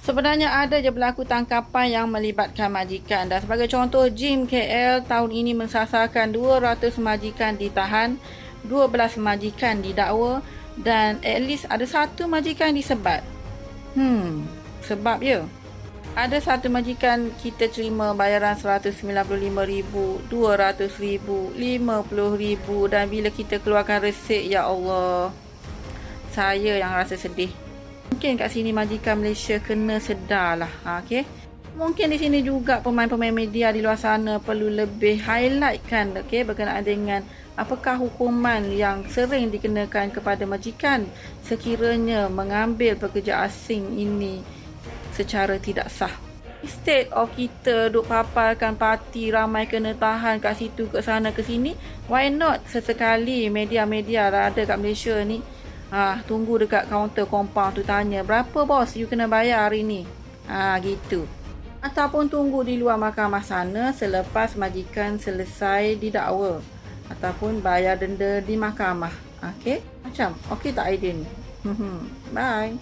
Sebenarnya ada je berlaku tangkapan yang melibatkan majikan. Dan sebagai contoh, JIM KL tahun ini mensasarkan 200 majikan ditahan, 12 majikan didakwa dan at least ada satu majikan disebat. Sebab ya. Ada satu majikan kita terima bayaran RM195,000, RM200,000, RM50,000 dan bila kita keluarkan resip, ya Allah, saya yang rasa sedih. Mungkin kat sini majikan Malaysia kena sedar lah. Okay? Mungkin di sini juga pemain-pemain media di luar sana perlu lebih highlightkan berkenaan dengan apakah hukuman yang sering dikenakan kepada majikan sekiranya mengambil pekerja asing ini secara tidak sah. Instead of kita duk paparkan parti ramai kena tahan kat situ ke sana ke sini, why not sesekali media-media ada kat Malaysia ni tunggu dekat kaunter compound tu tanya, berapa bos you kena bayar hari ni? Gitu. Ataupun tunggu di luar mahkamah sana selepas majikan selesai didakwa ataupun bayar denda di mahkamah. Okey? Macam okey tak idea ni? Bye.